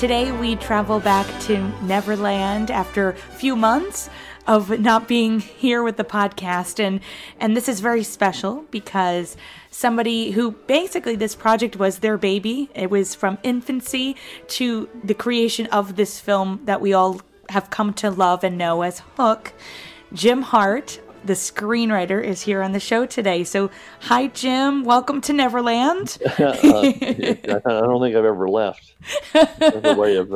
Today we travel back to Neverland after a few months of not being here with the podcast, and this is very special because somebody who basically this project was their baby. It was from infancy to the creation of this film that we all have come to love and know as Hook. Jim Hart, the screenwriter, is here on the show today. So, hi, Jim. Welcome to Neverland. I don't think I've ever left. There's a way of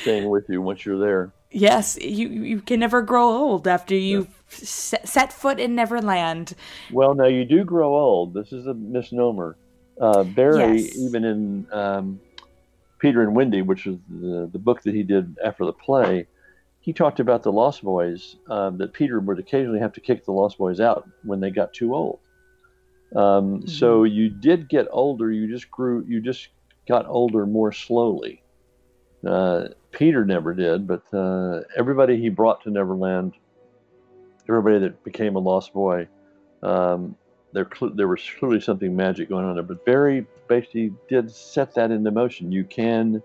staying with you once you're there. Yes, you can never grow old after you've set foot in Neverland. Well, now you do grow old. This is a misnomer. Barry, Yes. even in Peter and Wendy, which is the book that he did after the play, he talked about the Lost Boys, that Peter would occasionally have to kick the Lost Boys out when they got too old. So you did get older. You just got older more slowly. Peter never did, but everybody he brought to Neverland, everybody that became a Lost Boy, there was clearly something magic going on there. But Barry basically did set that into motion. You can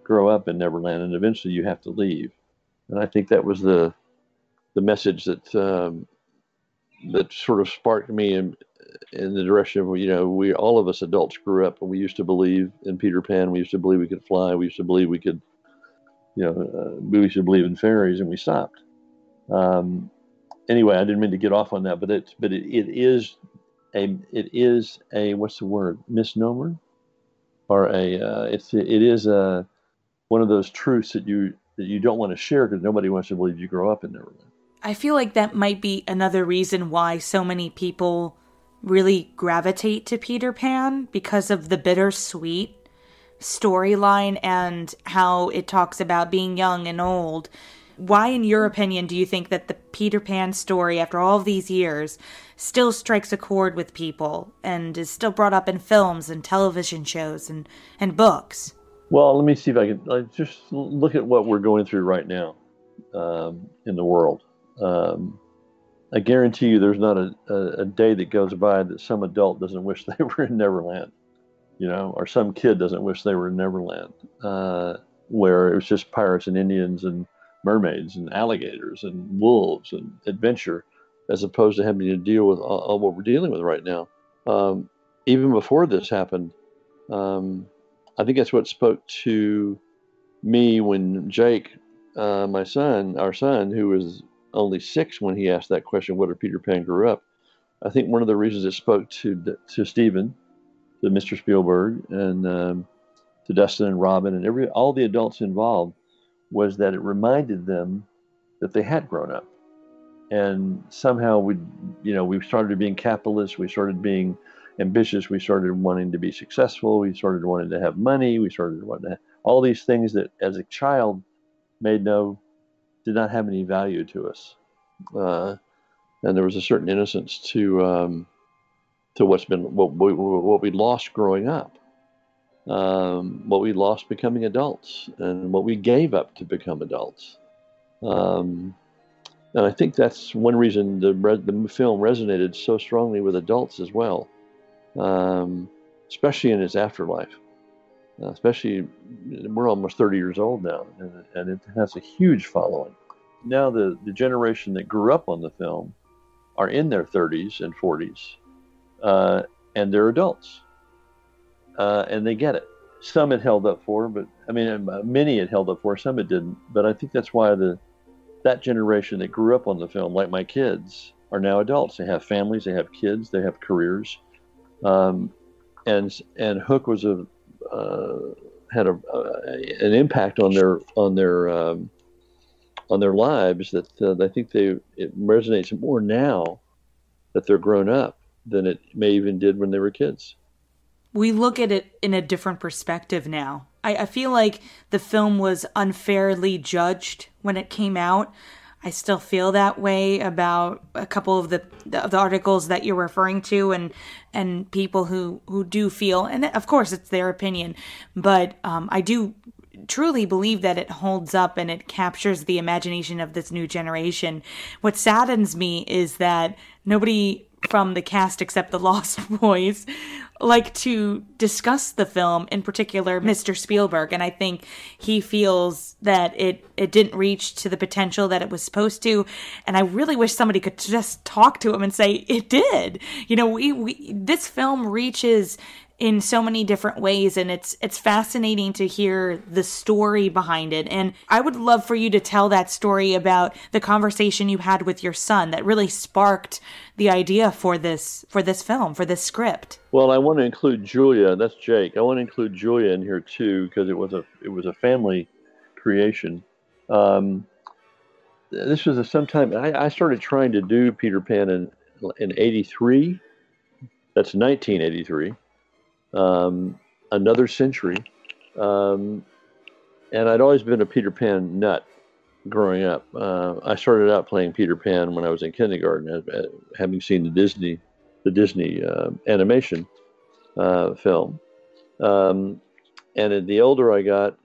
grow up in Neverland, and eventually you have to leave. And I think that was the message that sort of sparked me in the direction of, we all of us adults grew up and we used to believe in Peter Pan. We used to believe we could fly. We used to believe we could, we used to believe in fairies, and we stopped. Anyway, I didn't mean to get off on that, but it is a what's the word, misnomer, or it is one of those truths that you don't want to share because nobody wants to believe you grow up in Neverland. I feel like that might be another reason why so many people really gravitate to Peter Pan, because of the bittersweet storyline and how it talks about being young and old. Why, in your opinion, do you think that the Peter Pan story, after all of these years, still strikes a chord with people and is still brought up in films and television shows and books? Well, let me see if I can just look at what we're going through right now in the world. I guarantee you there's not a day that goes by that some adult doesn't wish they were in Neverland, or some kid doesn't wish they were in Neverland, where it was just pirates and Indians and mermaids and alligators and wolves and adventure, as opposed to having to deal with all what we're dealing with right now. Even before this happened, I think that's what spoke to me when Jake, our son, who was only 6 when he asked that question, what did Peter Pan grew up? I think one of the reasons it spoke to Steven, to Mr. Spielberg, and to Dustin and Robin and all the adults involved, was that it reminded them that they had grown up. And somehow we started being capitalists, we started being ambitious, we started wanting to be successful, we started wanting to have money, we started wanting to have all these things that as a child did not have any value to us. And there was a certain innocence to what we lost growing up, what we lost becoming adults, and what we gave up to become adults. And I think that's one reason the film resonated so strongly with adults as well, especially in its afterlife. Especially, we're almost 30 years old now, and it has a huge following. Now the generation that grew up on the film are in their 30s and 40s, and they're adults, and they get it. Some it held up for, but many it held up for, some it didn't. But I think that's why that generation that grew up on the film, like my kids, are now adults. They have families, they have kids, they have careers, and Hook was had an impact on their lives that I think it resonates more now that they're grown up than it may even did when they were kids. We look at it in a different perspective now. I feel like the film was unfairly judged when it came out. I still feel that way about a couple of the articles that you're referring to, and people who do feel, and of course it's their opinion, but I do truly believe that it holds up and it captures the imagination of this new generation. What saddens me is that nobody from the cast except the Lost Boys like to discuss the film, in particular Mr. Spielberg, and I think he feels that it didn't reach to the potential that it was supposed to, and I really wish somebody could just talk to him and say it did. You know, this film reaches in so many different ways, and it's fascinating to hear the story behind it. And I would love for you to tell that story about the conversation you had with your son that really sparked the idea for this film, for this script. Well, I want to include Julia. That's Jake. I want to include Julia in here too, because it was a family creation. This was sometime I started trying to do Peter Pan in '83. That's 1983. Another century. And I'd always been a Peter Pan nut growing up. I started out playing Peter Pan when I was in kindergarten, having seen the Disney animation film. And the older I got,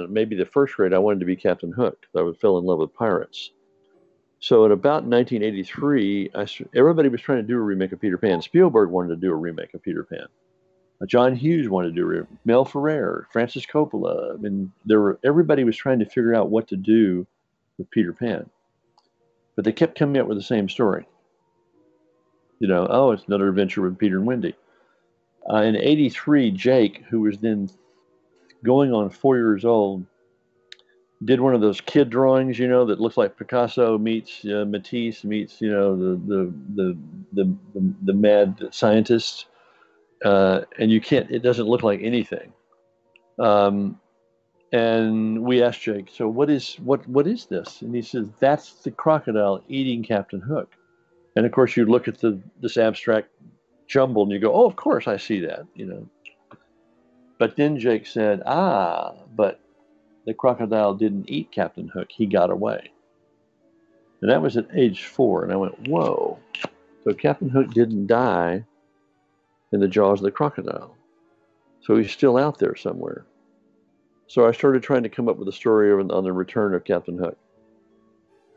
maybe the first grade, I wanted to be Captain Hook. I would fell in love with pirates. So at about 1983, everybody was trying to do a remake of Peter Pan. Spielberg wanted to do a remake of Peter Pan. John Hughes wanted to do it. Mel Ferrer, Francis Coppola. I mean, everybody was trying to figure out what to do with Peter Pan, but they kept coming up with the same story. You know, oh, it's another adventure with Peter and Wendy. In '83, Jake, who was then going on 4 years old, did one of those kid drawings, you know, that looks like Picasso meets Matisse meets, you know, the mad scientist. And it doesn't look like anything. And we asked Jake, so what is this? And he says, that's the crocodile eating Captain Hook. And of course you look at this abstract jumble and you go, oh, of course I see that, you know. But then Jake said, but the crocodile didn't eat Captain Hook, he got away. And that was at age 4. And I went, whoa. So Captain Hook didn't die in the jaws of the crocodile. So he's still out there somewhere. So I started trying to come up with a story on the return of Captain Hook.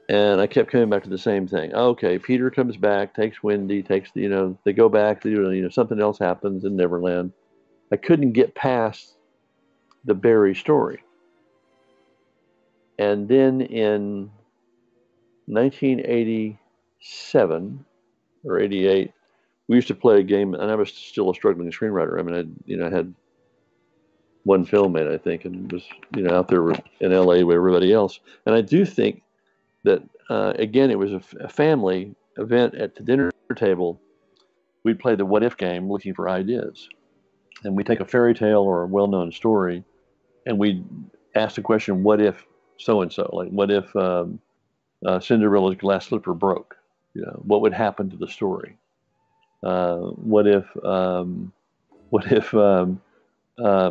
And I kept coming back to the same thing. Okay, Peter comes back, takes Wendy, they go back, something else happens in Neverland. I couldn't get past the Barry story. And then in 1987 or 88, we used to play a game, and I was still a struggling screenwriter. I mean, I had one film made, I think, and was, out there in LA with everybody else. And I do think that, again, it was a family event at the dinner table. We'd play the what if game looking for ideas. And we take a fairy tale or a well-known story, and we ask the question, what if so-and-so? Like, what if Cinderella's glass slipper broke? What would happen to the story? What if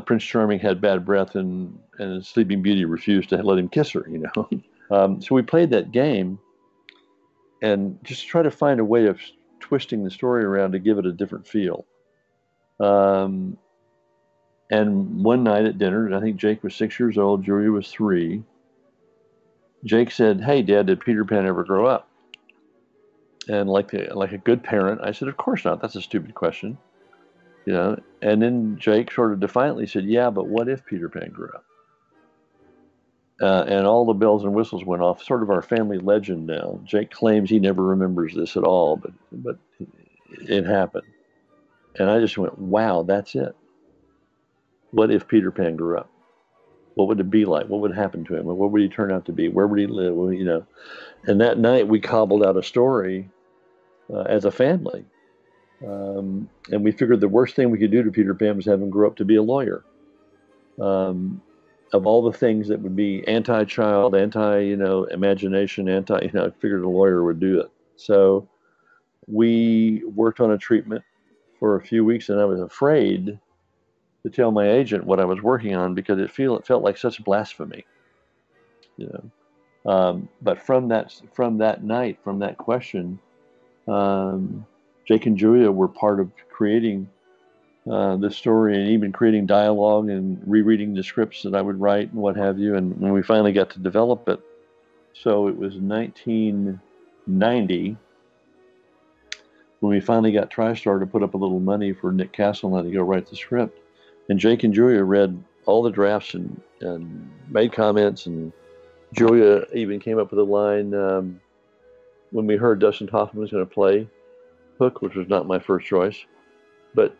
Prince Charming had bad breath and Sleeping Beauty refused to let him kiss her? So we played that game and just try to find a way of twisting the story around to give it a different feel. And one night at dinner, I think Jake was 6 years old, Julia was 3. Jake said, "Hey, Dad, did Peter Pan ever grow up?" And like a good parent, I said, "Of course not. That's a stupid question." And then Jake sort of defiantly said, "Yeah, but what if Peter Pan grew up?" And all the bells and whistles went off, sort of our family legend now. Jake claims he never remembers this at all, but it happened. And I just went, wow, that's it. What if Peter Pan grew up? What would it be like? What would happen to him? What would he turn out to be? Where would he live? Well, And that night we cobbled out a story as a family. And we figured the worst thing we could do to Peter Pan was have him grow up to be a lawyer. Of all the things that would be anti-child, imagination, I figured a lawyer would do it. So we worked on a treatment for a few weeks, and I was afraid to tell my agent what I was working on because it felt like such blasphemy. But from that night, from that question, Jake and Julia were part of creating this story and even creating dialogue and rereading the scripts that I would write and what have you. And when we finally got to develop it, so it was 1990. when we finally got TriStar to put up a little money for Nick Castle and I to go write the script. And Jake and Julia read all the drafts and made comments, and Julia even came up with a line when we heard Dustin Hoffman was going to play Hook, which was not my first choice, but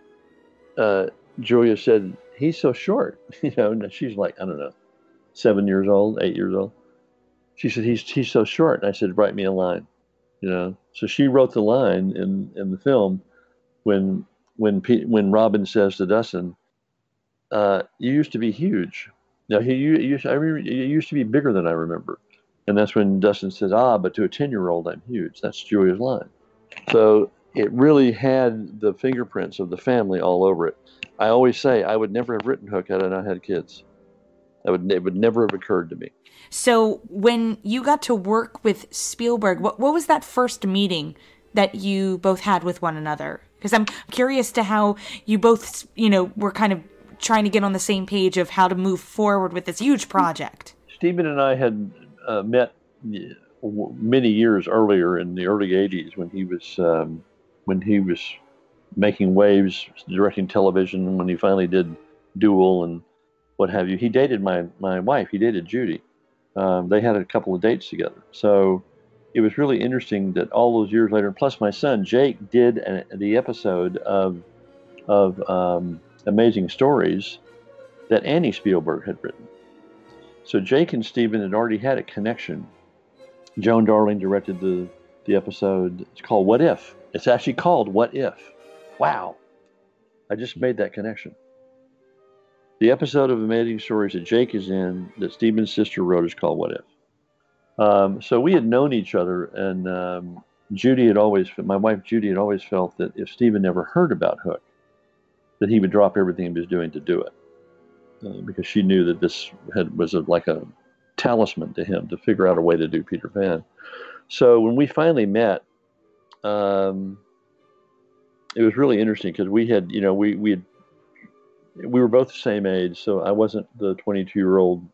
Julia said, "He's so short," and she's like, I don't know, 7 years old, 8 years old. She said, he's so short. And I said, write me a line, So she wrote the line in the film when Robin says to Dustin, "You used to be huge." Now I remember you used to be bigger than I remember, and that's when Dustin says, "But to a 10-year-old, I'm huge." That's Julia's line. So it really had the fingerprints of the family all over it. I always say I would never have written Hook had I not had kids. It would never have occurred to me. So when you got to work with Spielberg, what was that first meeting that you both had with one another? Because I'm curious to how you both, were kind of trying to get on the same page of how to move forward with this huge project. Steven and I had met many years earlier in the early 80s when he was making waves, directing television, and when he finally did Duel and what have you. He dated my wife. He dated Judy. They had a couple of dates together. So it was really interesting that all those years later, plus my son Jake did the episode of Amazing Stories that Annie Spielberg had written. So Jake and Steven had already had a connection. Joan Darling directed the episode. It's called What If? It's actually called What If? Wow. I just made that connection. The episode of Amazing Stories that Jake is in, that Steven's sister wrote, is called What If? So we had known each other, and my wife Judy had always felt that if Steven never heard about Hook, that he would drop everything he was doing to do it. Because she knew that this was like a talisman to him to figure out a way to do Peter Pan. So when we finally met, it was really interesting because we had, we were both the same age, so I wasn't the 22-year-old,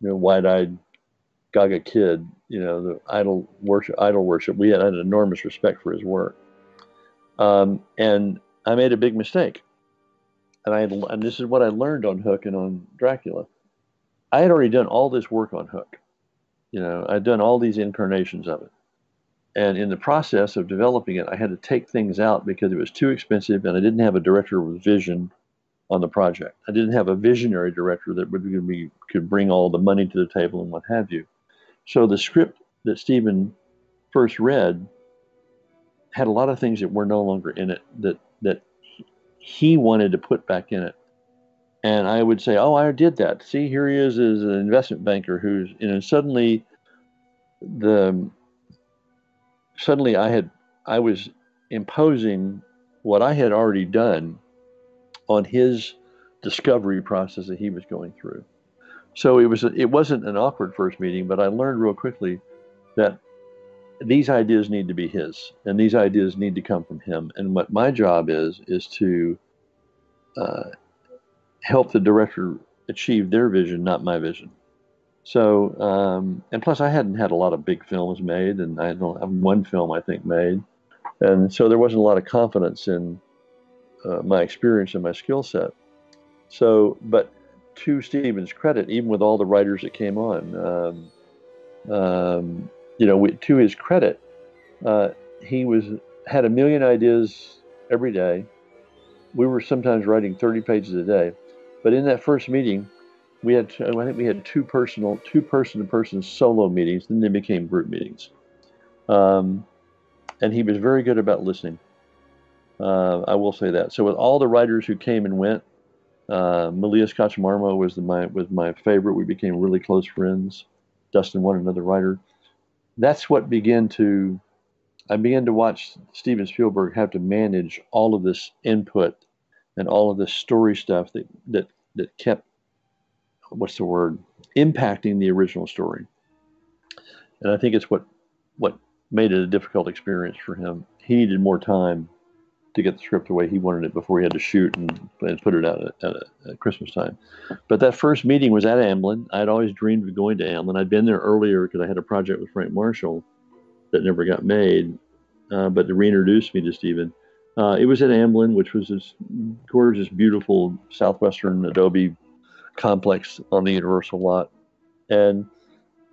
wide-eyed gaga kid, the idol worship. I had an enormous respect for his work. And I made a big mistake. And this is what I learned on Hook and on Dracula. I had already done all this work on Hook. I'd done all these incarnations of it. And in the process of developing it, I had to take things out because it was too expensive, and I didn't have a director with vision on the project. I didn't have a visionary director that could bring all the money to the table and what have you. So the script that Steven first read had a lot of things that were no longer in it that he wanted to put back in it. And I would say, "Oh, I did that. See, here he is as an investment banker who's," suddenly I was imposing what I had already done on his discovery process that he was going through. So it wasn't an awkward first meeting, but I learned real quickly that these ideas need to be his, and these ideas need to come from him. And what my job is to help the director achieve their vision, not my vision. So, and plus I hadn't had a lot of big films made, and I had one film I think made. And so there wasn't a lot of confidence in my experience and my skill set. So, but to Steven's credit, even with all the writers that came on, to his credit, he had a million ideas every day. We were sometimes writing 30 pages a day. But in that first meeting, I think we had two person-to-person solo meetings, then they became group meetings. And he was very good about listening. I will say that. So with all the writers who came and went, Malia Scotch-Marmo was my favorite. We became really close friends. Dustin wanted another writer. That's what I began to watch Steven Spielberg have to manage all of this input and all of this story stuff that kept, impacting the original story. And I think it's what made it a difficult experience for him. He needed more time to get the script the way he wanted it before he had to shoot and put it out at Christmas time. But that first meeting was at Amblin. I'd always dreamed of going to Amblin. I'd been there earlier because I had a project with Frank Marshall that never got made. but to reintroduce me to Steven. It was at Amblin, which was this gorgeous, beautiful southwestern adobe complex on the Universal lot. And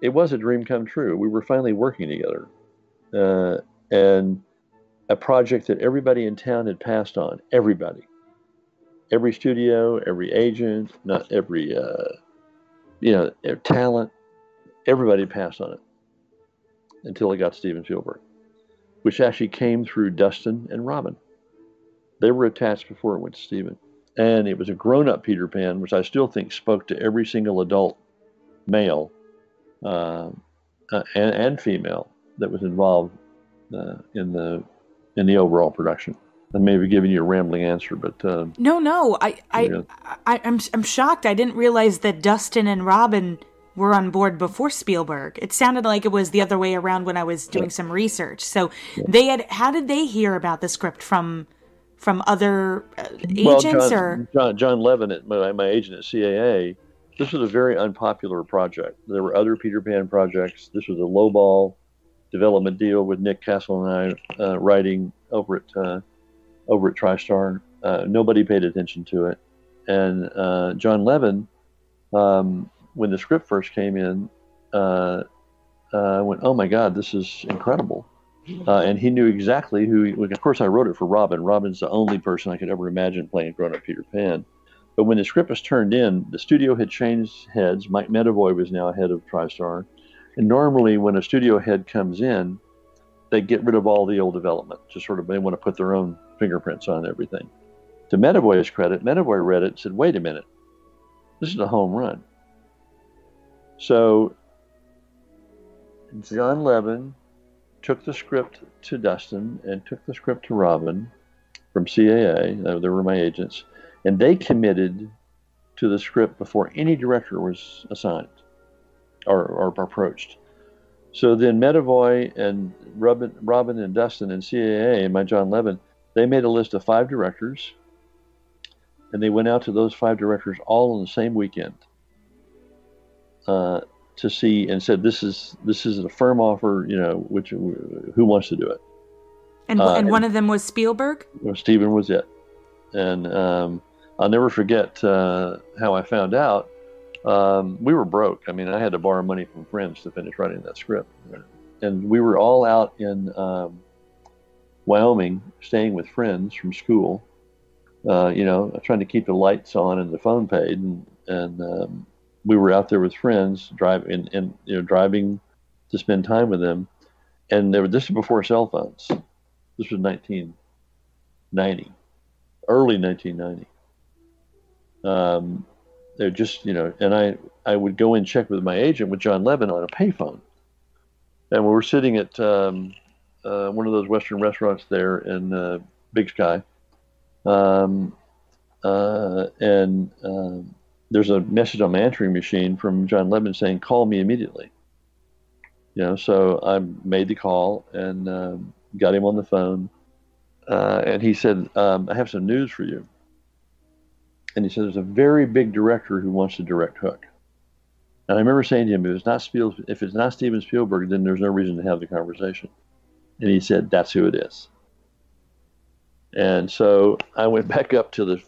it was a dream come true. We were finally working together. And a project that everybody in town had passed on. Everybody. Every studio, every agent, not every, talent. Everybody passed on it until it got Steven Spielberg, which actually came through Dustin and Robin. They were attached before it went to Steven. And it was a grown-up Peter Pan, which I still think spoke to every single adult male and female that was involved in the overall production. I may be giving you a rambling answer, but no, I'm shocked. I didn't realize that Dustin and Robin were on board before Spielberg. It sounded like it was the other way around when I was doing some research. So how did they hear about the script from other agents? John Levin, my agent at CAA. This was a very unpopular project. There were other Peter Pan projects. This was a lowball development deal with Nick Castle and I writing over at TriStar. Nobody paid attention to it. And John Levin, when the script first came in, went, "Oh my God, this is incredible." And he knew exactly of course I wrote it for Robin. Robin's the only person I could ever imagine playing grown-up Peter Pan. But when the script was turned in, the studio had changed heads. Mike Medavoy was now head of TriStar. And normally when a studio head comes in, they get rid of all the old development. Just sort of, they want to put their own fingerprints on everything. To Medavoy's credit, Medavoy read it and said, "Wait a minute, this is a home run." So John Levin took the script to Dustin and took the script to Robin from CAA. They were my agents. And they committed to the script before any director was assigned or approached. So then Medavoy and Robin and Dustin and CAA and my John Levin, they made a list of 5 directors, and they went out to those 5 directors all on the same weekend to see, and said, "This is a firm offer. Who wants to do it?" And one of them was Spielberg. Well, Steven was it, and I'll never forget how I found out. We were broke. I mean, I had to borrow money from friends to finish writing that script. And we were all out in Wyoming, staying with friends from school, trying to keep the lights on and the phone paid. And we were out there with friends, driving to spend time with them. And this was before cell phones. This was 1990, early 1990. They're just, and I would go and check with my agent, with John Levin, on a payphone. And we were sitting at one of those Western restaurants there in Big Sky. There's a message on my answering machine from John Levin saying, "Call me immediately." So I made the call and got him on the phone. And he said, "I have some news for you." And he said, "There's a very big director who wants to direct Hook." And I remember saying to him, if it's not Steven Spielberg, then there's no reason to have the conversation. And he said, "That's who it is." And so I went back up to the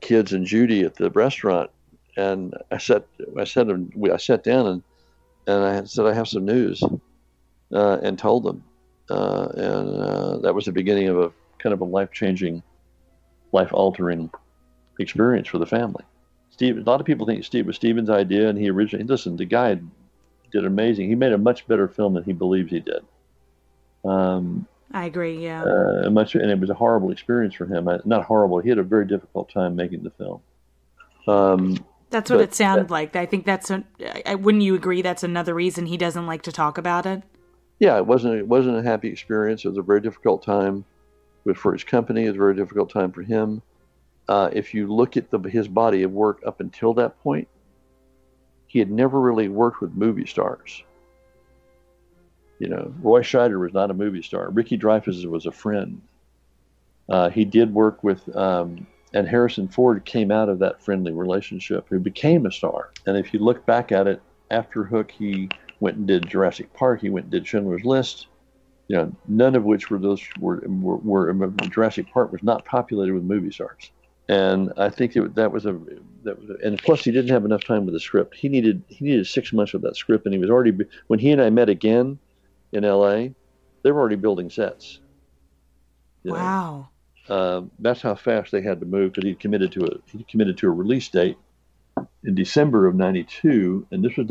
kids and Judy at the restaurant, and I sat down and I said, "I have some news," and told them. And that was the beginning of a kind of a life-changing, life-altering experience for the family. A lot of people think Steve was Steven's idea, and the guy did amazing. He made a much better film than he believes he did. I agree, yeah. And it was a horrible experience for him. Not horrible, he had a very difficult time making the film. That's what it sounded like. I think wouldn't you agree that's another reason he doesn't like to talk about it? Yeah, it wasn't a happy experience. It was a very difficult time for his company. It was a very difficult time for him. If you look at his body of work up until that point, he had never really worked with movie stars. Roy Scheider was not a movie star. Ricky Dreyfuss was a friend. He did work with, and Harrison Ford came out of that friendly relationship, who became a star. And if you look back at it, after Hook, he went and did Jurassic Park. He went and did Schindler's List. None of which Jurassic Park was not populated with movie stars. And I think that was and plus he didn't have enough time with the script. He needed 6 months with that script, and he was already, when he and I met again in LA, they were already building sets. Wow. That's how fast they had to move, because he committed to a release date in December of '92, and this was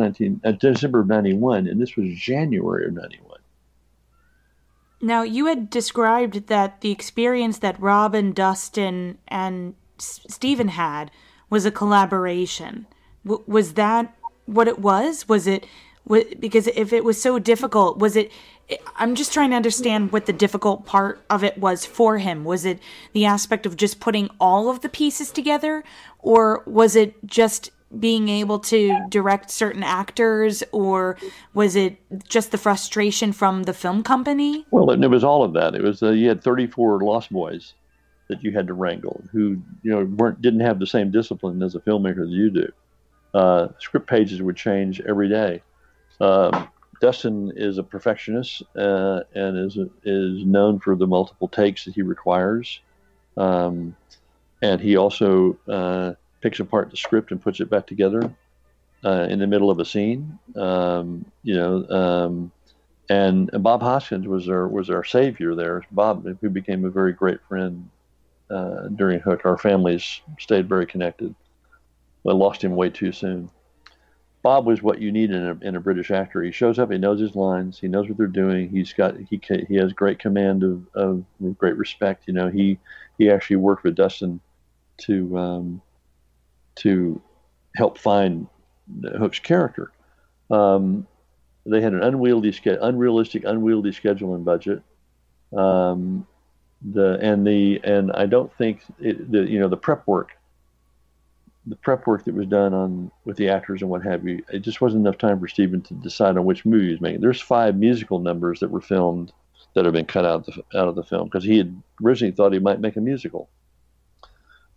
December of '91, and this was January of '91. Now, you had described that the experience that Robin, Dustin, and Steven had was a collaboration. Was that what it was? Was it, because if it was so difficult, was it, I'm just trying to understand what the difficult part of it was for him. Was it the aspect of just putting all of the pieces together? Or was it just being able to direct certain actors? Or was it just the frustration from the film company? Well, it was all of that. It was, you had 34 Lost Boys that you had to wrangle, who didn't have the same discipline as a filmmaker that you do. Script pages would change every day. Dustin is a perfectionist and is known for the multiple takes that he requires, and he also picks apart the script and puts it back together in the middle of a scene. And Bob Hoskins was our savior there. Bob, who became a very great friend during Hook. Our families stayed very connected. I lost him way too soon. Bob was what you need in a British actor. He shows up, he knows his lines, he knows what they're doing. He has great command of great respect. He actually worked with Dustin to help find Hook's character. They had an unrealistic schedule and budget. And I don't think the prep work. The prep work that was done with the actors and what have you, it just wasn't enough time for Steven to decide on which movie he was making. There's 5 musical numbers that were filmed that have been cut out of the film, because he had originally thought he might make a musical.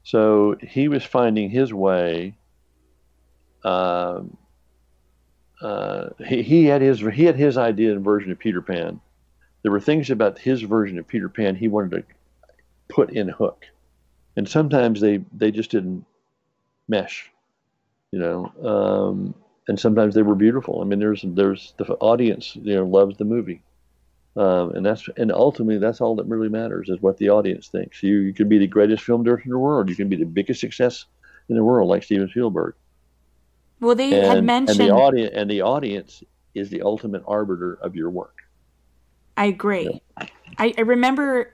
So he was finding his way. He had his idea and version of Peter Pan. There were things about his version of Peter Pan he wanted to put in Hook, and sometimes they just didn't mesh, and sometimes they were beautiful. I mean, there's the audience, loves the movie, and ultimately that's all that really matters, is what the audience thinks. You can be the greatest film director in the world, you can be the biggest success in the world, like Steven Spielberg. Well, they had mentioned, and the audience is the ultimate arbiter of your work. I agree. Yeah. I remember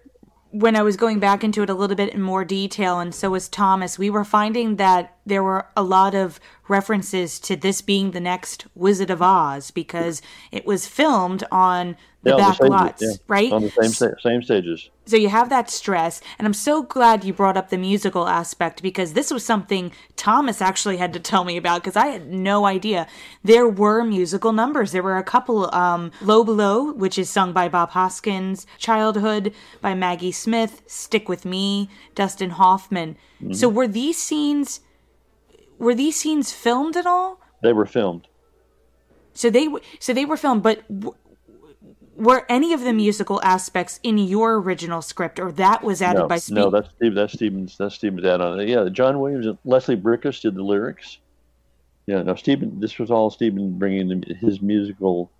when I was going back into it a little bit in more detail, and so was Thomas, we were finding that there were a lot of references to this being the next Wizard of Oz, because it was filmed on the back lots, right? On the same stages. So you have that stress, and I'm so glad you brought up the musical aspect, because this was something Thomas actually had to tell me about, because I had no idea. There were musical numbers. There were a couple, Low Below, which is sung by Bob Hoskins, Childhood by Maggie Smith, Stick With Me, Dustin Hoffman. Mm-hmm. So were these scenes filmed at all? They were filmed. So they were filmed, but were any of the musical aspects in your original script, or that was added by Steve? No, that's Steven's add on. Yeah, John Williams and Leslie Brickus did the lyrics. Yeah, no, this was all Steven bringing his musical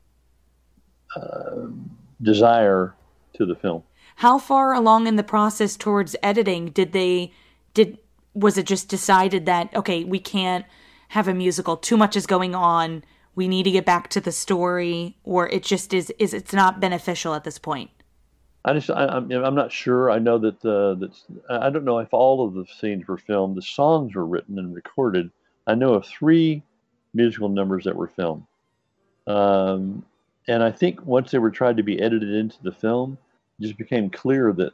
desire to the film. How far along in the process towards editing was it just decided that, okay, we can't have a musical, too much is going on, we need to get back to the story, or it just it's not beneficial at this point? I'm not sure. I know that I don't know if all of the scenes were filmed. The songs were written and recorded. I know of 3 musical numbers that were filmed, and I think once they were tried to be edited into the film, it just became clear that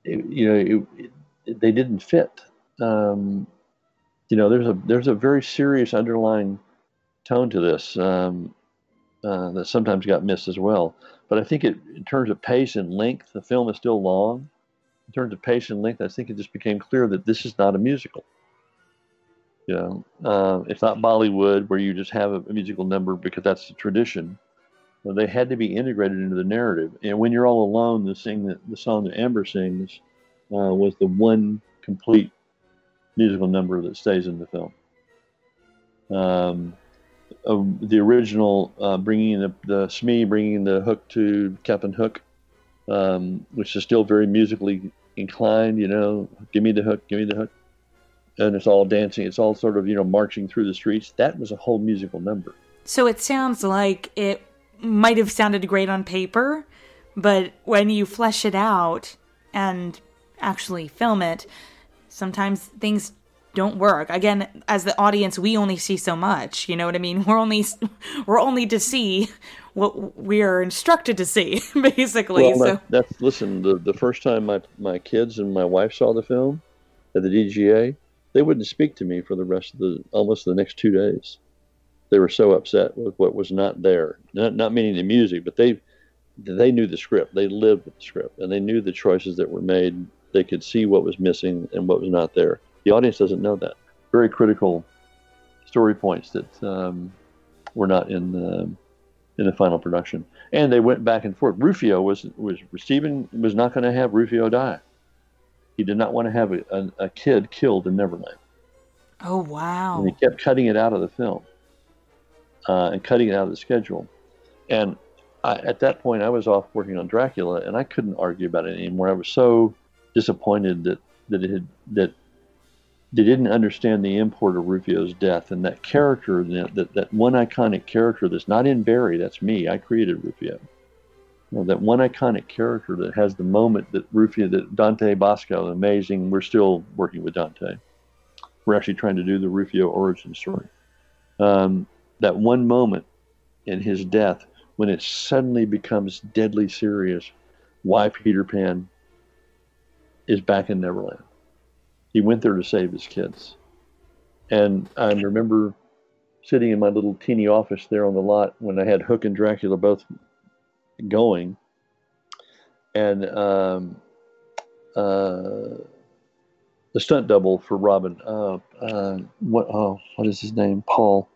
they didn't fit. There's a very serious underlying tone to this that sometimes got missed as well. But I think in terms of pace and length, the film is still long. In terms of pace and length, I think it just became clear that this is not a musical. It's not Bollywood where you just have a musical number because that's the tradition. Well, they had to be integrated into the narrative. And When You're All Alone, the song that Amber sings, was the one complete musical number that stays in the film. The original, bringing the Smee, bringing the hook to Captain Hook, which is still very musically inclined. Give me the hook, give me the hook, and it's all dancing. It's all sort of marching through the streets. That was a whole musical number. So it sounds like it might have sounded great on paper, but when you flesh it out and actually film it, sometimes things don't work. Again, as the audience, we only see so much. You know what I mean? We're only to see what we're instructed to see, basically. Well, listen. The first time my kids and my wife saw the film at the DGA, they wouldn't speak to me for the rest of almost the next 2 days. They were so upset with what was not there. Not meaning the music, but they knew the script. They lived with the script, and they knew the choices that were made. They could see what was missing and what was not there. The audience doesn't know that. Very critical story points that were not in the final production. And they went back and forth. Rufio Steven was not going to have Rufio die. He did not want to have a kid killed in Neverland. Oh, wow. And he kept cutting it out of the film and cutting it out of the schedule. And at that point, I was off working on Dracula, and I couldn't argue about it anymore. I was so disappointed that they didn't understand the import of Rufio's death, and that character, that one iconic character that's not in Barry, that's me. I created Rufio. That one iconic character that has the moment that Dante Bosco, amazing. We're still working with Dante. We're actually trying to do the Rufio origin story. That one moment in his death when it suddenly becomes deadly serious, why Peter Pan is back in Neverland. He went there to save his kids. And I remember sitting in my little teeny office there on the lot when I had Hook and Dracula both going. And the stunt double for Robin, what is his name? Paul.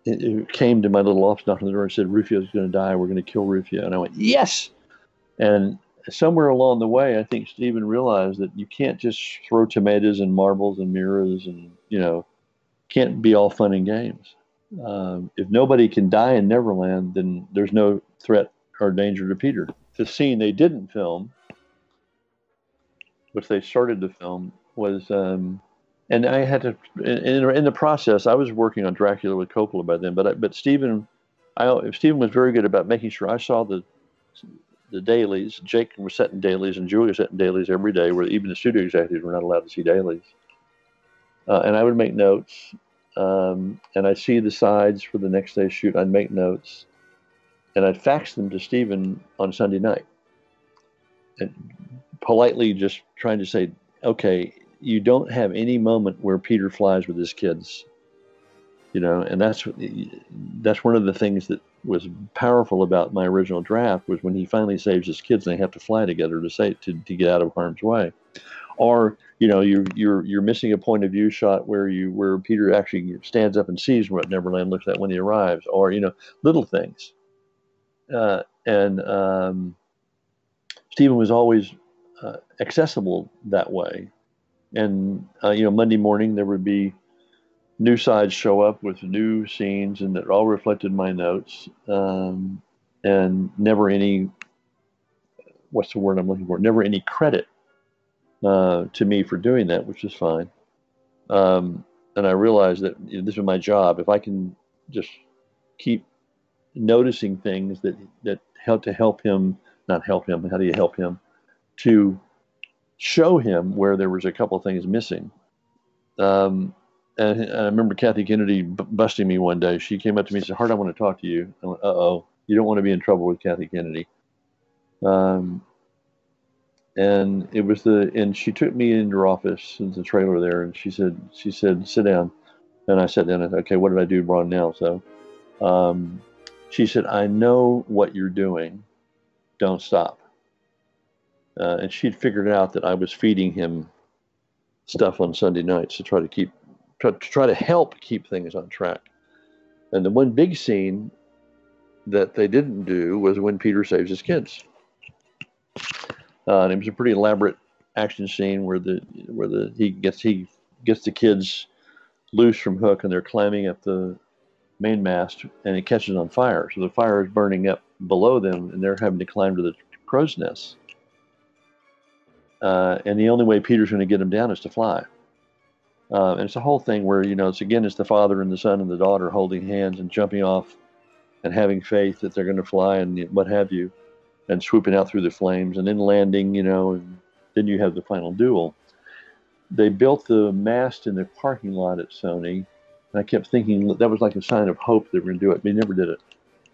It came to my little office, knocked on the door and said, Rufio's going to die. We're going to kill Rufio. And I went, yes! And somewhere along the way, I think Steven realized that you can't just throw tomatoes and marbles and mirrors and, can't be all fun and games. If nobody can die in Neverland, then there's no threat or danger to Peter. The scene they didn't film, which they started to film, was, and I had to, in the process, I was working on Dracula with Coppola by then, but Steven was very good about making sure I saw the dailies. Jake was setting dailies and Julia was setting dailies every day, where even the studio executives were not allowed to see dailies. And I would make notes, and I'd see the sides for the next day's shoot. I'd make notes, and I'd fax them to Steven on Sunday night, and politely just trying to say, okay, you don't have any moment where Peter flies with his kids, and that's one of the things that was powerful about my original draft, was when he finally saves his kids and they have to fly together to get out of harm's way. Or, you're missing a point of view shot where Peter actually stands up and sees what Neverland looks like when he arrives, or, little things. And Steven was always accessible that way. And, Monday morning there would be new sides show up with new scenes, and that all reflected my notes, and never any, what's the word I'm looking for? Never any credit to me for doing that, which is fine. And I realized that this is my job. If I can just keep noticing things that help him, not help him, how do you help him? To show him where there was a couple of things missing. And I remember Kathy Kennedy busting me one day. She came up to me and said, Hart, I want to talk to you. I went, uh-oh, you don't want to be in trouble with Kathy Kennedy. And it was and she took me into her office in the trailer there, and she said, sit down. And I sat down and said, okay, what did I do wrong now? So she said, I know what you're doing. Don't stop. And she'd figured out that I was feeding him stuff on Sunday nights to try to help keep things on track. And the one big scene that they didn't do was when Peter saves his kids. And it was a pretty elaborate action scene where he gets the kids loose from Hook, and they're climbing up the mainmast, and it catches on fire. So the fire is burning up below them, and they're having to climb to the crow's nest. And the only way Peter's going to get them down is to fly. And it's a whole thing where, it's the father and the son and the daughter holding hands and jumping off and having faith that they're going to fly and what have you, and swooping out through the flames and then landing, and then you have the final duel. They built the mast in the parking lot at Sony, and I kept thinking that was like a sign of hope they were going to do it, but he never did it.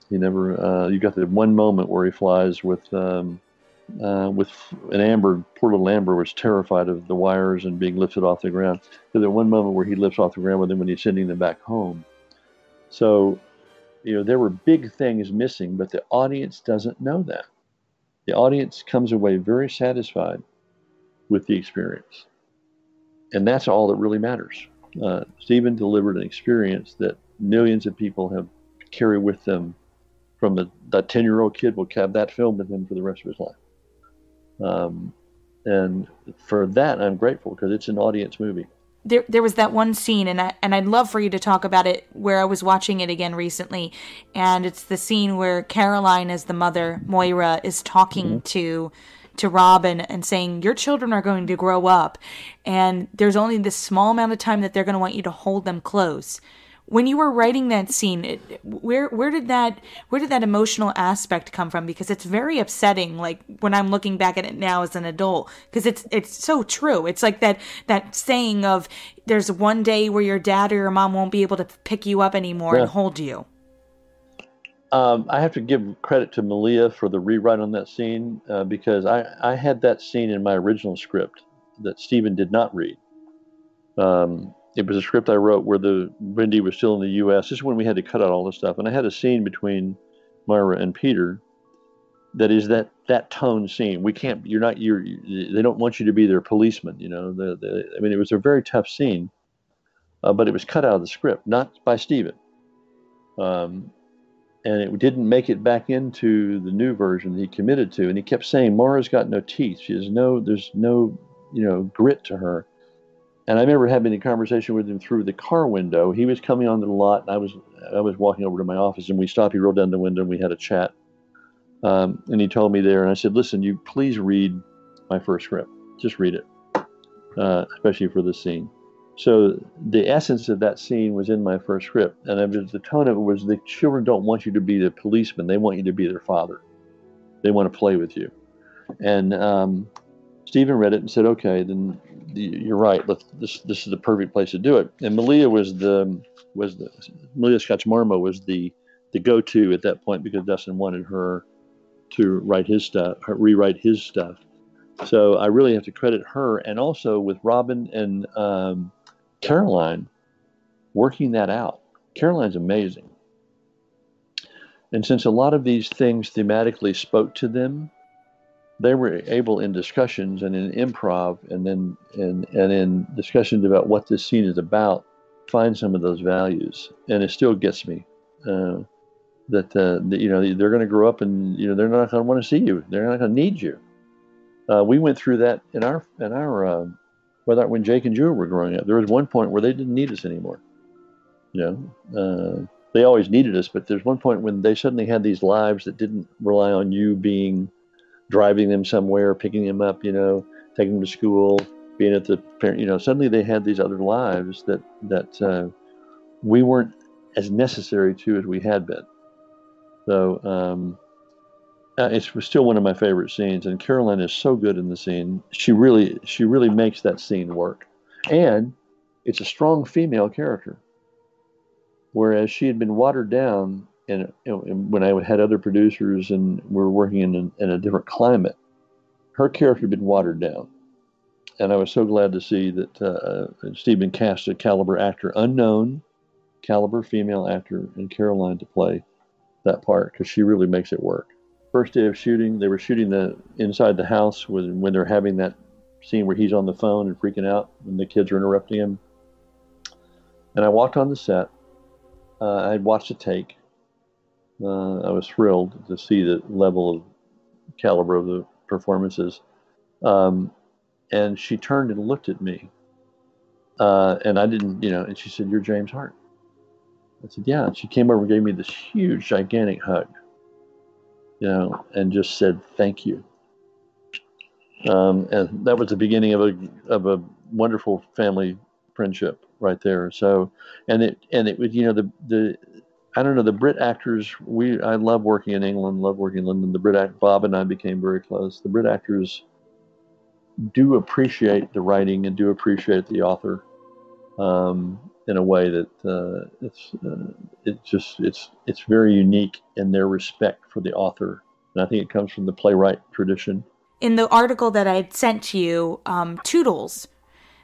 He never. You got the one moment where he flies with an Amber. Poor little Amber was terrified of the wires and being lifted off the ground. So there one moment where he lifts off the ground with them when he's sending them back home. So, there were big things missing, but the audience doesn't know that. The audience comes away very satisfied with the experience. And that's all that really matters. Steven delivered an experience that millions of people have carry with them. From that 10-year-old kid will have that film with him for the rest of his life. And for that, I'm grateful, because it's an audience movie. There was that one scene, and I'd love for you to talk about it, where I was watching it again recently, and it's the scene where Caroline, as the mother, Moira, is talking to Robin and saying, your children are going to grow up, and there's only this small amount of time that they're going to want you to hold them close. When you were writing that scene, where did that emotional aspect come from? Because it's very upsetting, like when I'm looking back at it now as an adult, because it's so true. It's like that saying of, there's one day where your dad or your mom won't be able to pick you up anymore and hold you. I have to give credit to Malia for the rewrite on that scene, because I had that scene in my original script that Steven did not read. It was a script I wrote where Wendy was still in the U.S. This is when we had to cut out all this stuff. And I had a scene between Moira and Peter that is that tone scene. They don't want you to be their policeman, it was a very tough scene, but it was cut out of the script, not by Steven. And it didn't make it back into the new version that he committed to. And he kept saying, Moira's got no teeth. There's no grit to her. And I remember having a conversation with him through the car window. He was coming onto the lot, and I was walking over to my office, and we stopped. He rolled down the window, and we had a chat. And he told me there, and I said, listen, you please read my first script. Just read it, especially for this scene. So the essence of that scene was in my first script, and the tone of it was, the children don't want you to be the policeman. They want you to be their father. They want to play with you. And Steven read it and said, okay, then you're right. This is the perfect place to do it. And Malia Malia Scotch-Marmo was the go-to at that point, because Dustin wanted her to rewrite his stuff. So I really have to credit her, and also with Robin and Caroline working that out. Caroline's amazing. And since a lot of these things thematically spoke to them, they were able, in discussions and in improv and in discussions about what this scene is about, find some of those values. And it still gets me that they're going to grow up, and they're not going to want to see you. They're not going to need you. We went through that in our when Jake and Jewel were growing up. There was one point where they didn't need us anymore. They always needed us, but there's one point when they suddenly had these lives that didn't rely on you driving them somewhere, picking them up, taking them to school, being at the parent, suddenly they had these other lives that we weren't as necessary to as we had been. So it's still one of my favorite scenes, and Caroline is so good in the scene. She really makes that scene work, and it's a strong female character, whereas she had been watered down. And when I had other producers and we were working in a different climate, her character had been watered down. And I was so glad to see that Steven cast a unknown caliber female actor in Caroline to play that part, because she really makes it work. First day of shooting, they were shooting inside the house when they're having that scene where he's on the phone and freaking out and the kids are interrupting him. And I walked on the set. I'd watched a take. I was thrilled to see the level of caliber of the performances. Um, and she turned and looked at me, and I didn't, and she said, "You're James Hart." I said, "Yeah." And she came over and gave me this huge, gigantic hug, and just said, "Thank you." And that was the beginning of a wonderful family friendship right there. So, and it was, the I don't know, the Brit actors. I love working in England, love working in London. Bob and I became very close. The Brit actors do appreciate the writing and do appreciate the author, in a way that it's very unique in their respect for the author, and I think it comes from the playwright tradition. In the article that I had sent to you, Toodles,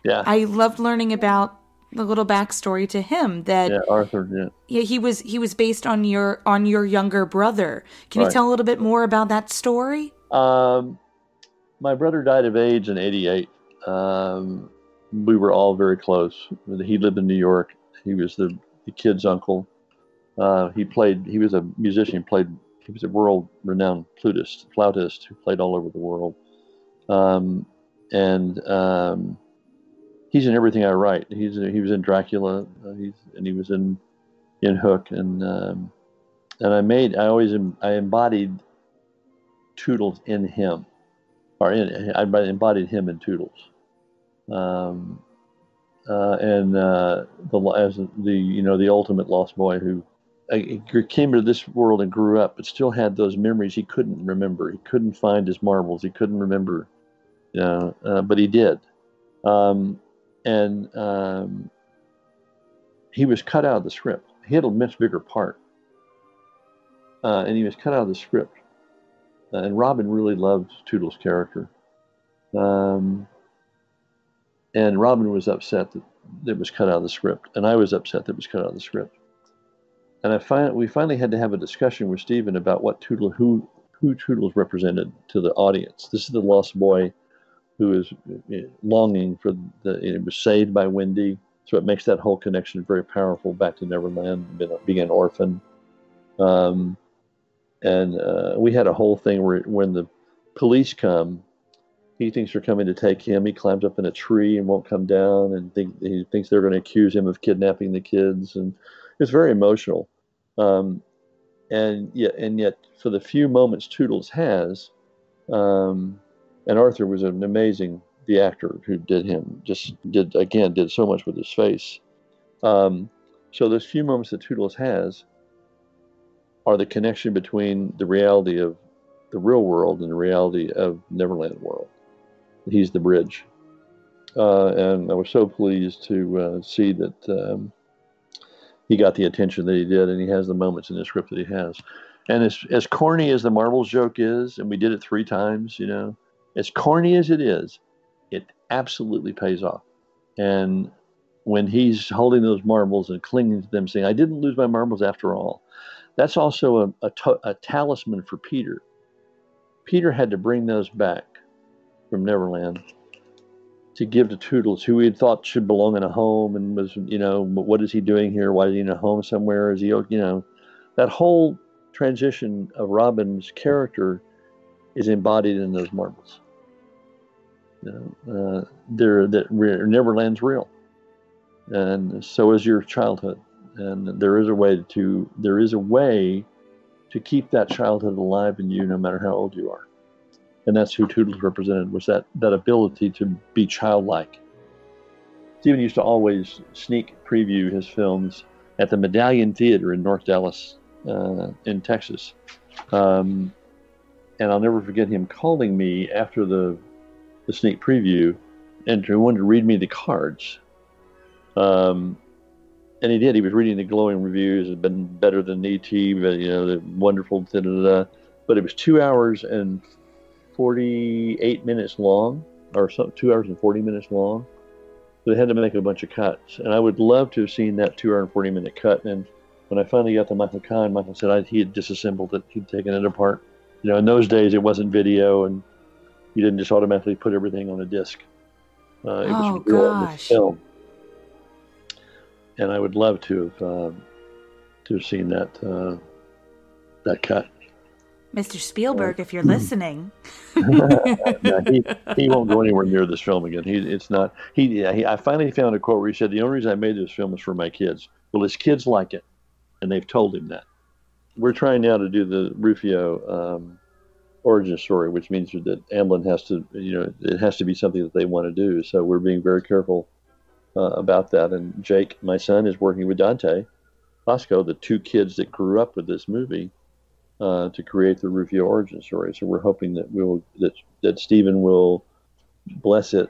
Yeah. I loved learning about the little backstory to him. That Arthur. Yeah, he was based on your younger brother. Can you tell a little bit more about that story? My brother died of AIDS in '88. We were all very close. He lived in New York. He was the kid's uncle. He was a musician. He was a world-renowned flautist who played all over the world. And he's in everything I write. He was in Dracula. He was in Hook. And I embodied Toodles in him, I embodied him in Toodles. The ultimate lost boy who came into this world and grew up, but still had those memories he couldn't remember. He couldn't find his marbles. He couldn't remember, but he did. He was cut out of the script. He had a much bigger part, and he was cut out of the script. And Robin really loved Toodles' character. And Robin was upset that it was cut out of the script, and I was upset that it was cut out of the script. And we finally had to have a discussion with Steven about who Toodles represented to the audience. This is the lost boy who is longing for it was saved by Wendy, so it makes that whole connection very powerful back to Neverland, being an orphan. We had a whole thing where when the police come, he thinks they're coming to take him. He climbs up in a tree and won't come down, and he thinks they're going to accuse him of kidnapping the kids, and it's very emotional. And yet, for the few moments Toodles has, and Arthur was the actor who did him, did so much with his face. So those few moments that Toodles has are the connection between the reality of the real world and the reality of Neverland world. He's the bridge. And I was so pleased to see that he got the attention that he did, and he has the moments in the script that he has. And as corny as the marbles joke is, and we did it 3 times, as corny as it is, it absolutely pays off. And when he's holding those marbles and clinging to them, saying, "I didn't lose my marbles after all," that's also a talisman for Peter. Peter had to bring those back from Neverland to give to Toodles, who he had thought should belong in a home, and was, but what is he doing here? Why is he in a home somewhere? Is he, that whole transition of Robin's character is embodied in those marbles. Neverland's real, and so is your childhood. And there is a way to keep that childhood alive in you, no matter how old you are. And that's who Toodles represented, was that ability to be childlike. Steven used to always sneak preview his films at the Medallion Theater in North Dallas, in Texas. And I'll never forget him calling me after the sneak preview and he wanted to read me the cards. And he did. He was reading the glowing reviews. It had been better than E.T., but, the wonderful, but it was 2 hours and 48 minutes long, or 2 hours and 40 minutes long. So they had to make a bunch of cuts. And I would love to have seen that 2 hour and 40 minute cut. And when I finally got to Michael Kahn, Michael said he had disassembled it. He'd taken it apart. In those days, it wasn't video, and you didn't just automatically put everything on a disc. It was real in the film. And I would love to have seen that that cut. Mr. Spielberg, if you're listening. No, he won't go anywhere near this film again. I finally found a quote where he said, "The only reason I made this film is for my kids." Well, his kids like it, and they've told him that. We're trying now to do the Rufio origin story, which means that Amblin has to, it has to be something that they want to do. So we're being very careful about that. And Jake, my son, is working with Dante Bosco, the two kids that grew up with this movie, to create the Rufio origin story. So we're hoping that that Steven will bless it,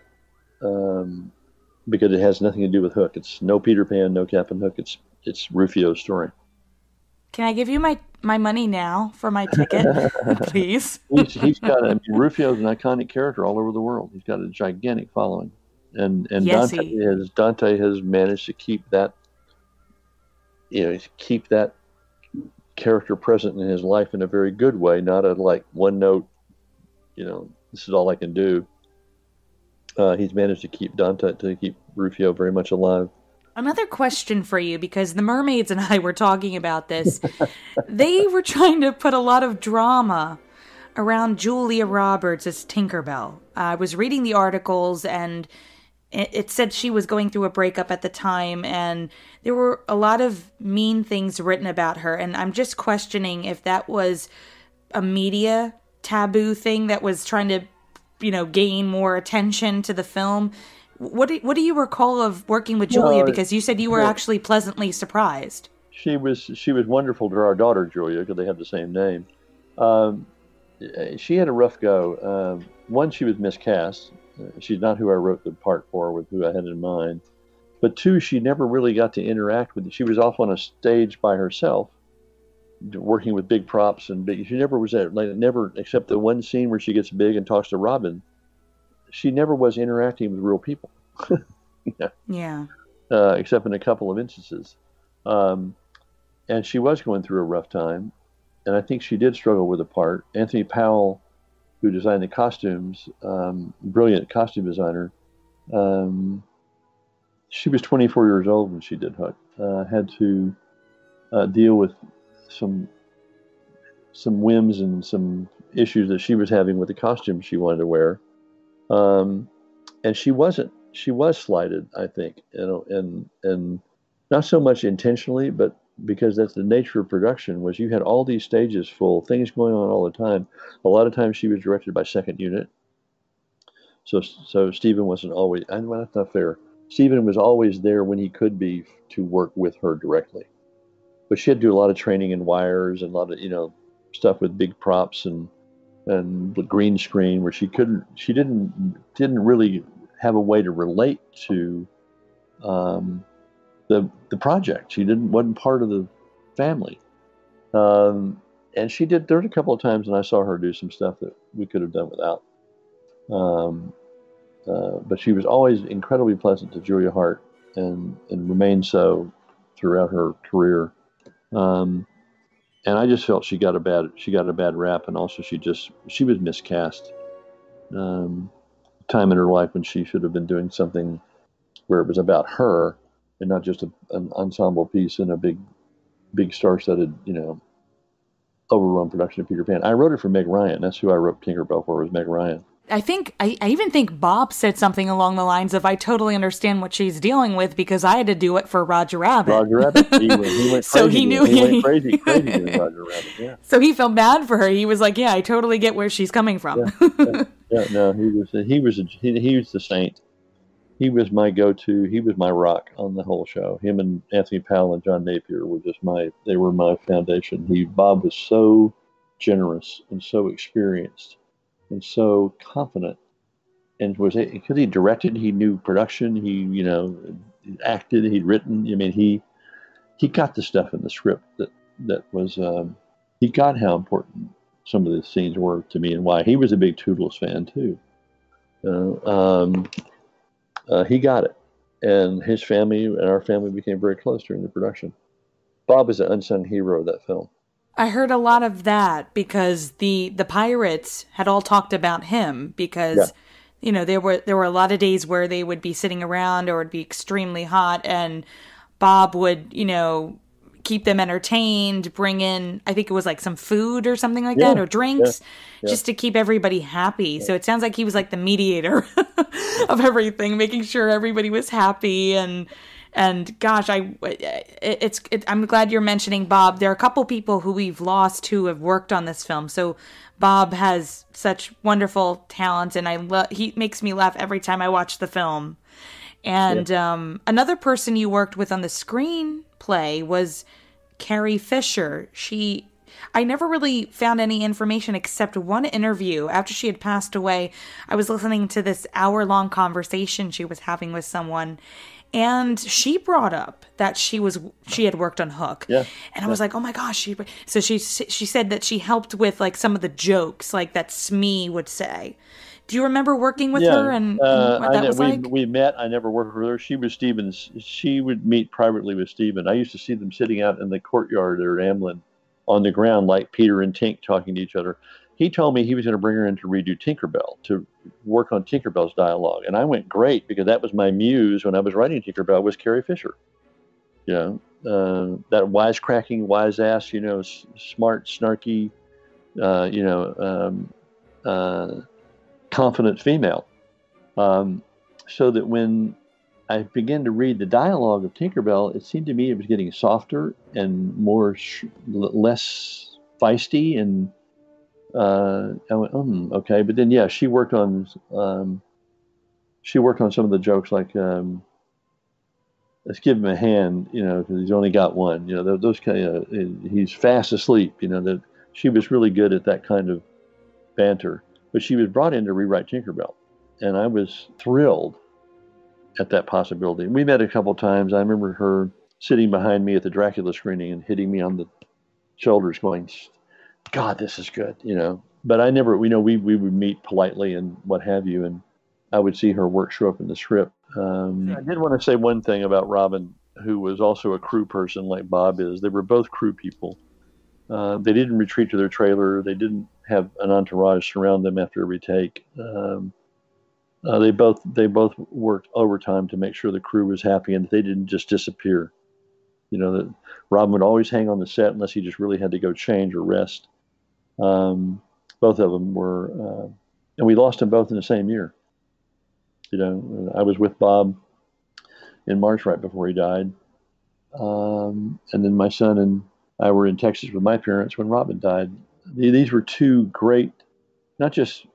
because it has nothing to do with Hook. It's no Peter Pan, no Captain Hook. It's Rufio's story. Can I give you my money now for my ticket, please? He's got. Rufio's an iconic character all over the world. He's got a gigantic following, and yes, Dante has managed to keep that. Keep that character present in his life in a very good way, not a one note, this is all I can do. He's managed to keep Rufio very much alive. Another question for you, because the mermaids and I were talking about this. They were trying to put a lot of drama around Julia Roberts as Tinkerbell. I was reading the articles, and it said she was going through a breakup at the time, and there were a lot of mean things written about her. And I'm just questioning if that was a media taboo thing that was trying to, gain more attention to the film. What do you recall of working with Julia? Because you said you were actually pleasantly surprised. She was wonderful to our daughter Julia, because they have the same name. She had a rough go. One, she was miscast. She's not who I wrote the part for, with who I had in mind. But two, she never really got to interact with it. She was off on a stage by herself, working with big props she never was there. Never, except the one scene where she gets big and talks to Robin. She never was interacting with real people. Yeah. Except in a couple of instances. And she was going through a rough time. And I think she did struggle with the part. Anthony Powell, who designed the costumes, brilliant costume designer, she was 24 years old when she did Hook. Had to deal with some whims and some issues that she was having with the costumes she wanted to wear. And she was slighted, I think, and not so much intentionally, but because that's the nature of production, was you had all these stages full, things going on all the time. A lot of times she was directed by second unit. So Steven wasn't always, well, that's not fair. Steven was always there when he could be to work with her directly. But she had to do a lot of training in wires and a lot of, stuff with big props and the green screen, where she didn't really have a way to relate to the project. She wasn't part of the family. And she did. There were a couple of times when I saw her do some stuff that we could have done without. But she was always incredibly pleasant to Julia Hart, and remained so throughout her career. And I just felt she got a bad rap, and also she was miscast. Time in her life when she should have been doing something where it was about her and not just an ensemble piece in a big star-studded, overrun production of Peter Pan. I wrote it for Meg Ryan. That's who I wrote Tinkerbell for, was Meg Ryan. I even think Bob said something along the lines of, "I totally understand what she's dealing with because I had to do it for Roger Rabbit." Roger Rabbit. He went crazy. So he knew he went crazy doing Roger Rabbit. Yeah. So he felt bad for her. He was like, "Yeah, I totally get where she's coming from." Yeah. No, he was the saint. He was my go-to. He was my rock on the whole show. Him and Anthony Powell and John Napier were they were my foundation. Bob was so generous and so experienced and so confident, and because he directed, he knew production, he acted, he'd written. I mean, he got the stuff in the script that was he got how important some of the scenes were to me, and why. He was a big Tootles fan too. He got it, and his family and our family became very close during the production. Bob is an unsung hero of that film. I heard a lot of that because the pirates had all talked about him because, there were a lot of days where they would be sitting around or it'd be extremely hot, and Bob would, keep them entertained, bring in, I think it was like some food or something like that, or drinks, just to keep everybody happy. So it sounds like he was like the mediator of everything, making sure everybody was happy. And gosh, I'm glad you're mentioning Bob. There are a couple people who we've lost who have worked on this film. So Bob has such wonderful talent, and he makes me laugh every time I watch the film. And another person you worked with on the screenplay was Carrie Fischer. I never really found any information except one interview. After she had passed away, I was listening to this hour-long conversation she was having with someone, and she brought up that she had worked on Hook. And I was like, oh my gosh. So she said that she helped with like some of the jokes like that Smee would say. Do you remember working with her and what that was like? We met. I never worked with her. She was Steven's. She would meet privately with Steven. I used to see them sitting out in the courtyard there at Amblin on the ground like Peter and Tink talking to each other. He told me he was going to bring her in to redo Tinkerbell, to work on Tinkerbell's dialogue. And I went, great, because that was my muse when I was writing Tinkerbell, was Carrie Fisher. That wisecracking, wise ass, smart, snarky, confident female. So that when I began to read the dialogue of Tinkerbell, it seemed to me it was getting softer and less feisty. And I went, okay. But then, she worked on some of the jokes like, let's give him a hand, because he's only got one. Those kind of, he's fast asleep. That she was really good at that kind of banter. But she was brought in to rewrite Tinkerbell, and I was thrilled at that possibility. We met a couple times. I remember her sitting behind me at the Dracula screening and hitting me on the shoulders, going, "God, this is good," But I never, we would meet politely and what have you, and I would see her work show up in the script. I did want to say one thing about Robin, who was also a crew person like Bob is. They were both crew people. They didn't retreat to their trailer. They didn't have an entourage surround them after every take. They both worked overtime to make sure the crew was happy and that they didn't just disappear. That Robin would always hang on the set unless he just really had to go change or rest. Both of them were, and we lost them both in the same year. I was with Bob in March right before he died. And then my son and I were in Texas with my parents when Robin died. These were two great, not just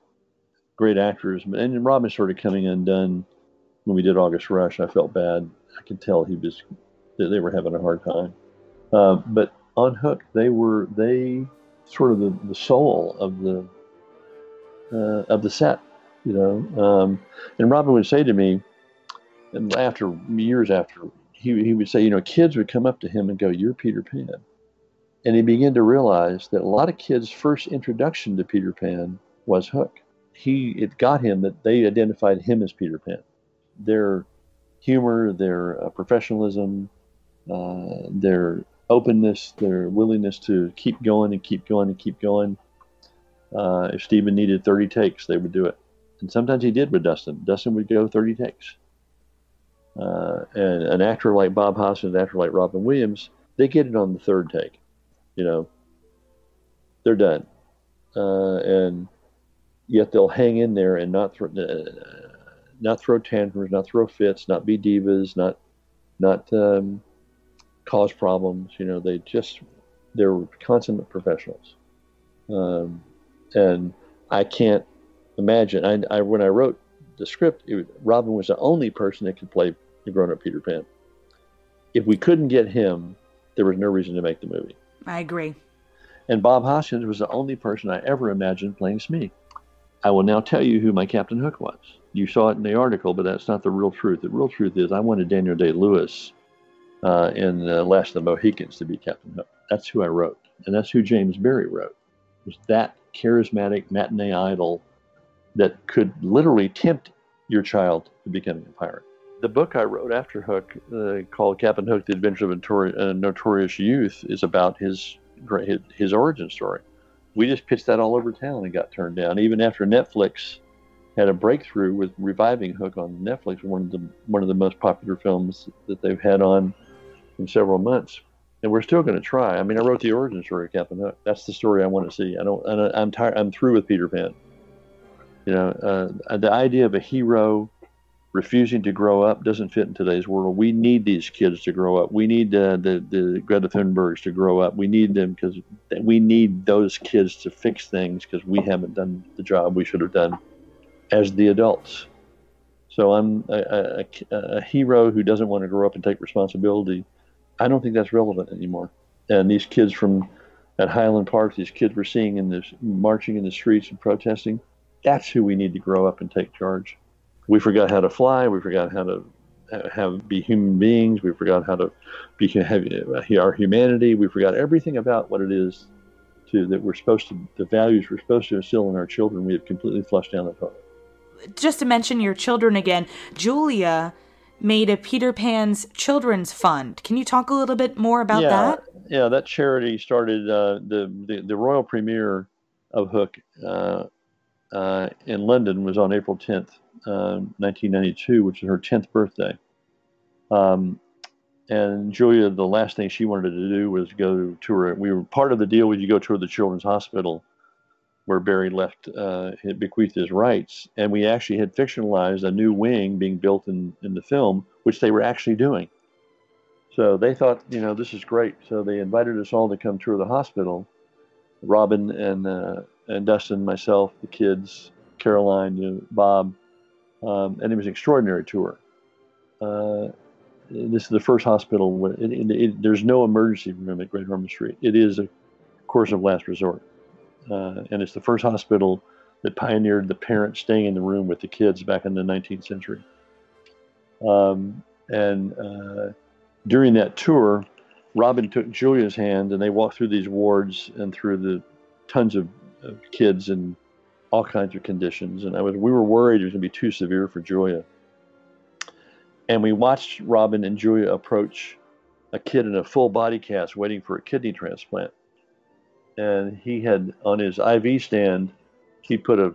great actors, but and Robin started coming undone when we did August Rush. I felt bad. I could tell they were having a hard time. But on Hook, they sort of the soul of the set, And Robin would say to me, and years after, he would say, kids would come up to him and go, "You're Peter Pan." And he began to realize that a lot of kids' first introduction to Peter Pan was Hook. It got him that they identified him as Peter Pan. Their humor, their professionalism, their openness, their willingness to keep going and keep going and keep going. If Steven needed 30 takes, they would do it. And sometimes he did with Dustin. Dustin would go 30 takes. And an actor like Bob Hoskins, an actor like Robin Williams, they get it on the third take. They're done. And yet they'll hang in there and not throw tantrums, not throw fits, not be divas, not cause problems. They're consummate professionals. And I can't imagine. When I wrote the script, Robin was the only person that could play the grown-up Peter Pan. If we couldn't get him, there was no reason to make the movie. I agree. And Bob Hoskins was the only person I ever imagined playing Smee. I will now tell you who my Captain Hook was. You saw it in the article, but that's not the real truth. The real truth is I wanted Daniel Day-Lewis in Last of the Mohicans to be Captain Hook. That's who I wrote. And that's who James Barry wrote. It was that charismatic matinee idol that could literally tempt your child to becoming a pirate. The book I wrote after Hook, called Captain Hook, The Adventure of a Notorious Youth, is about his origin story. We just pitched that all over town and got turned down. Even after Netflix had a breakthrough with reviving Hook on Netflix, one of the most popular films that they've had on in several months. and we're still going to try. I mean, I wrote the origin story of Captain Hook. That's the story I want to see. I'm tired. I'm through with Peter Pan. The idea of a hero refusing to grow up doesn't fit in today's world. We need these kids to grow up. We need the Greta Thunbergs to grow up. We need them because we need those kids to fix things because we haven't done the job we should have done as the adults. So I'm a hero who doesn't want to grow up and take responsibility. I don't think that's relevant anymore. And these kids at Highland Park, these kids we're seeing marching in the streets and protesting, that's who we need to grow up and take charge. We forgot how to fly. We forgot how to be human beings. We forgot how to be our humanity. We forgot everything about what it is the values we're supposed to instill in our children. We have completely flushed down the toilet. Just to mention your children again, Julia made a Peter Pan's Children's Fund. Can you talk a little bit more about that? Yeah, that charity started the royal premiere of Hook in London was on April 10th. 1992, which is her 10th birthday. And Julia, the last thing she wanted to do was go tour. We were part of the deal was you go tour the Children's Hospital where Barry bequeathed his rights. And we actually had fictionalized a new wing being built in the film, which they were actually doing. So they thought, this is great. So they invited us all to come tour the hospital. Robin and Dustin, myself, the kids, Caroline, Bob, and it was an extraordinary tour. This is the first hospital. There's no emergency room at Great Ormond Street. It is a course of last resort. And it's the first hospital that pioneered the parents staying in the room with the kids back in the 19th century. During that tour, Robin took Julia's hand and they walked through these wards and through the tons of kids and all kinds of conditions, and we were worried it was going to be too severe for Julia. And we watched Robin and Julia approach a kid in a full body cast waiting for a kidney transplant. And he had on his IV stand, he put a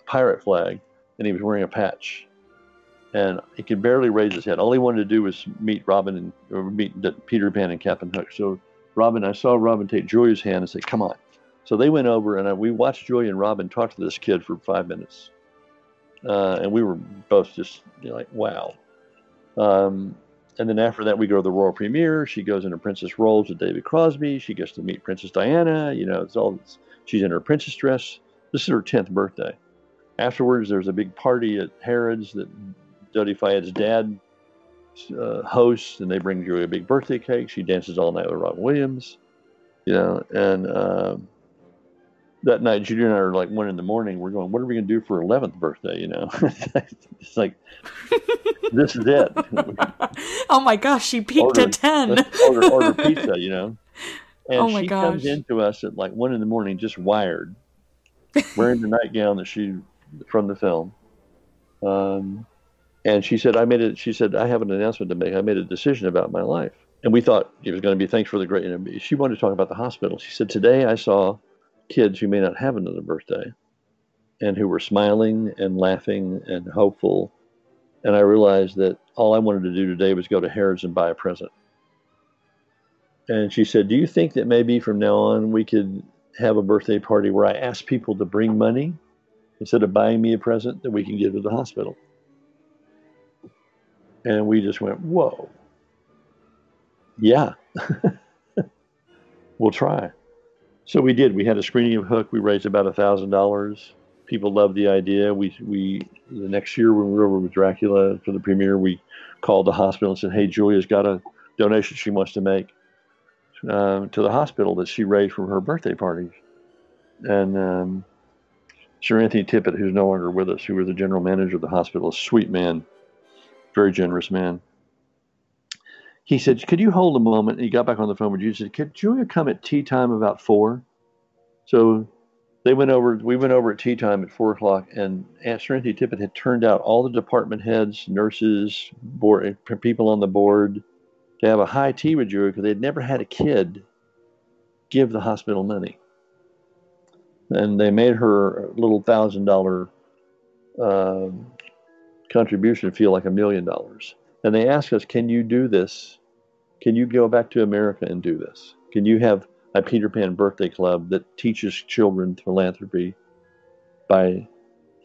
pirate flag, and he was wearing a patch. And he could barely raise his head. All he wanted to do was meet Peter Pan and Captain Hook. So I saw Robin take Julia's hand and say, "Come on." So they went over and we watched Julia and Robin talk to this kid for 5 minutes. And we were both just like, wow. And then after that, we go to the royal premiere. She goes into princess roles with David Crosby. She gets to meet Princess Diana. She's in her princess dress. This is her 10th birthday. Afterwards, there's a big party at Harrods that Jodie Fayette's dad hosts, and they bring Julia a big birthday cake. She dances all night with Robin Williams. That night, Judy and I are like 1 a.m. We're going, what are we going to do for her 11th birthday? It's like, this is it. Oh my gosh, she peaked at 10. Order pizza, And oh my she gosh. comes into us at like 1 a.m, just wired, wearing the nightgown from the film. And she said, I have an announcement to make. I made a decision about my life. And we thought it was going to be thanks for the great, she wanted to talk about the hospital. She said, today I saw kids who may not have another birthday and who were smiling and laughing and hopeful. And I realized that all I wanted to do today was go to Harrods and buy a present. And she said, do you think that maybe from now on we could have a birthday party where I ask people to bring money instead of buying me a present that we can give to the hospital? And we just went, whoa. Yeah, we'll try. So we did. We had a screening of Hook. We raised about $1,000. People loved the idea. The next year when we were over with Dracula for the premiere, we called the hospital and said, hey, Julia's got a donation she wants to make to the hospital that she raised from her birthday parties. And Sir Anthony Tippett, who's no longer with us, who was the general manager of the hospital, a sweet man, very generous man. He said, could you hold a moment? And he got back on the phone with Julia and said, could Julia come at tea time about 4? So we went over at tea time at 4 o'clock, and Sir Anthony Tippett had turned out all the department heads, nurses, people on the board to have a high tea with Julia because they'd never had a kid give the hospital money. And they made her little $1,000 contribution feel like $1 million. And they asked us, can you do this can you go back to America and do this? Can you have a Peter Pan birthday club that teaches children philanthropy by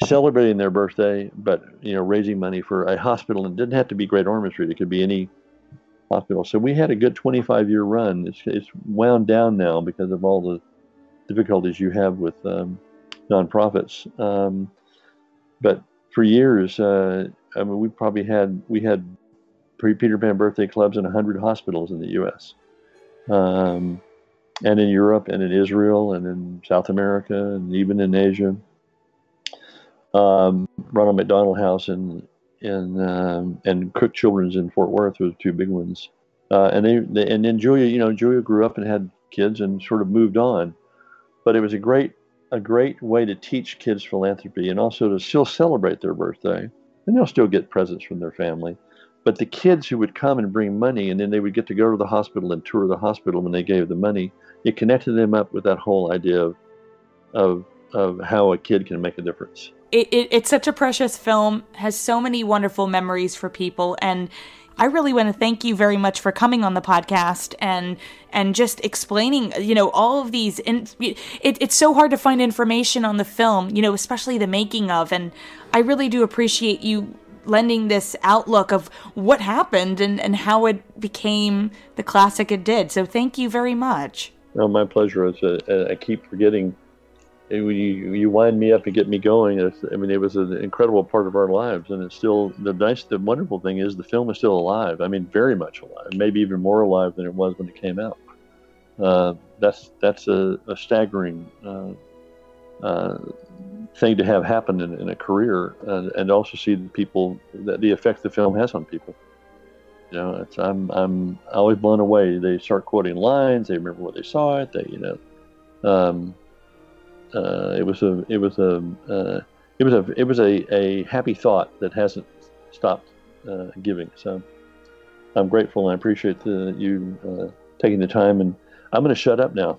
celebrating their birthday, but raising money for a hospital? And it didn't have to be Great Ormond Street. It could be any hospital. So we had a good 25-year run. It's wound down now because of all the difficulties you have with nonprofits. But for years, we had Peter Pan birthday clubs in 100 hospitals in the U.S. And in Europe and in Israel and in South America and even in Asia. Ronald McDonald House and Cook Children's in Fort Worth were the two big ones. And then Julia grew up and had kids and sort of moved on. But it was a great way to teach kids philanthropy and also to still celebrate their birthday. And they'll still get presents from their family. But the kids who would come and bring money, and then they would get to go to the hospital and tour the hospital when they gave the money, it connected them up with that whole idea of how a kid can make a difference. It's such a precious film, has so many wonderful memories for people, and I really want to thank you very much for coming on the podcast and just explaining, all of these. It's so hard to find information on the film, especially the making of, and I really do appreciate you lending this outlook of what happened and how it became the classic it did. So thank you very much. Oh, my pleasure. I keep forgetting. You wind me up and get me going. It was an incredible part of our lives, and it's still the wonderful thing is the film is still alive. Very much alive, maybe even more alive than it was when it came out. That's a staggering thing to have happen in a career, and also see the effect the film has on people. I'm always blown away. They start quoting lines. They remember where they saw it. It was a happy thought that hasn't stopped giving. So I'm grateful, and I appreciate you taking the time. And I'm going to shut up now.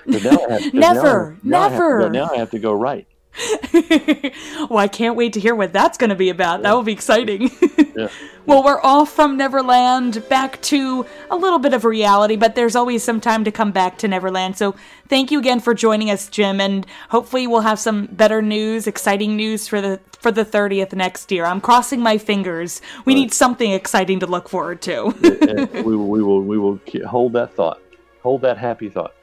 Never. Now I have to go write. Well, I can't wait to hear what that's going to be about. Yeah. That will be exciting. Yeah. Well, we're off from Neverland back to a little bit of reality, but there's always some time to come back to Neverland. So thank you again for joining us, Jim, and hopefully we'll have some better news, exciting news for the 30th next year. I'm crossing my fingers. We need something exciting to look forward to. We will hold that thought. Hold that happy thought.